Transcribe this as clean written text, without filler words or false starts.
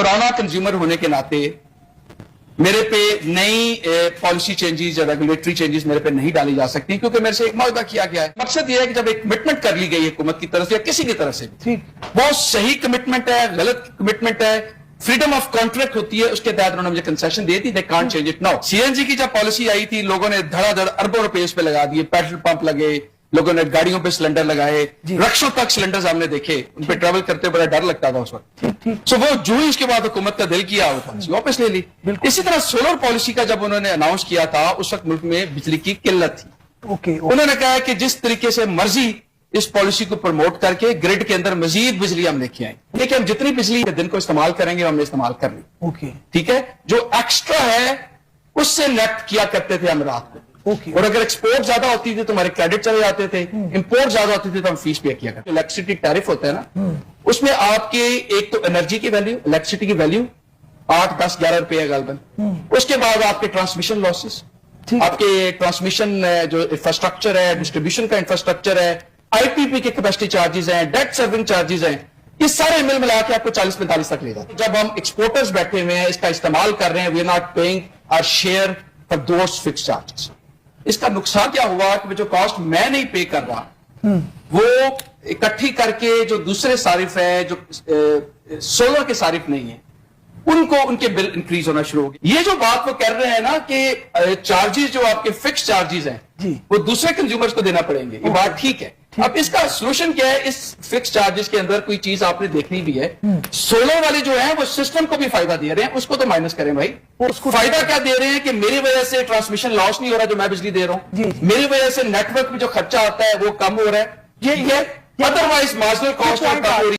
पुराना कंज्यूमर होने के नाते मेरे पे नई पॉलिसी चेंजेस या रेगुलेटरी चेंजेस मेरे पे नहीं डाली जा सकती, क्योंकि मेरे से एक मुआहदा किया गया है। मकसद यह है कि जब एक कमिटमेंट कर ली गई है हुकूमत की तरफ से या किसी की तरफ से, वो सही कमिटमेंट है, गलत कमिटमेंट है, फ्रीडम ऑफ कॉन्ट्रैक्ट होती है, उसके तहत उन्होंने मुझे concession they the, they can't change it now. CNG की जब पॉलिसी आई थी, लोगों ने धड़ाधड़ अरबों रुपए इस पे लगा दिए, पेट्रोल पंप लगे, लोगों ने गाड़ियों पे सिलेंडर लगाए, रक्षों तक सिलेंडर्स हमने देखे, उन पे ट्रैवल करते बड़ा डर लगता था उस वक्त। सो वो जो ही उसके बाद हुकूमत का दिल किया वो पॉलिसी वापस ले ली। इसी तरह सोलर पॉलिसी का जब उन्होंने अनाउंस किया था, उस वक्त मुल्क में बिजली की किल्लत थी। उन्होंने कहा कि जिस तरीके से मर्जी इस पॉलिसी को प्रमोट करके ग्रिड के अंदर मजीद बिजली हम लेके आए, देखिए हम जितनी बिजली दिन को इस्तेमाल करेंगे हमने इस्तेमाल कर ली, ठीक है, जो एक्स्ट्रा है उससे नेट किया करते थे हम रात को। और अगर एक्सपोर्ट ज्यादा होती थी तो हमारे क्रेडिट चले जाते थे, इंपोर्ट ज्यादा होती थी तो हम फीस पे किया करते। इलेक्ट्रिसिटी टैरिफ होता है ना, उसमें आपके एक तो एनर्जी की वैल्यू, इलेक्ट्रिसिटी की वैल्यू 8, 10, 11 रुपए गालबन, उसके बाद आपके ट्रांसमिशन लॉसेस, आपके ट्रांसमिशन जो इंफ्रास्ट्रक्चर है, डिस्ट्रीब्यूशन का इंफ्रास्ट्रक्चर है, आईपीपी के कैपेसिटी चार्जेस हैं, डेट सर्विंग चार्जेस हैं, ये सारे मिल मिला के आपको 40-45 तक लेगा। जब हम एक्सपोर्टर्स बैठे हुए हैं, इसका इस्तेमाल कर रहे हैं, we are not paying our share for those fixed charges. इसका नुकसान क्या हुआ कि जो कॉस्ट मैं नहीं पे कर रहा, वो इकट्ठी करके जो दूसरे सारिफ है, जो सोलर के सारिफ नहीं है, उनको उनके बिल इंक्रीज होना शुरू हो गए। ये जो बात वो कर रहे हैं ना कि चार्जेस जो आपके फिक्स चार्जेस हैं वो दूसरे कंज्यूमर्स को देना पड़ेंगे, ये बात ठीक है। अब इसका सोल्यूशन क्या है? इस फिक्स चार्जेस के अंदर कोई चीज आपने देखनी भी है, सोलर वाले जो है वो सिस्टम को भी फायदा दे रहे हैं, उसको तो माइनस करें भाई। उसको फायदा क्या दे रहे हैं कि मेरी वजह से ट्रांसमिशन लॉस नहीं हो रहा जो मैं बिजली दे रहा हूं, मेरी वजह से नेटवर्क में जो खर्चा आता है वो कम हो रहा है, ये अदरवाइज मार्जिनल कॉस्ट कम हो रही है।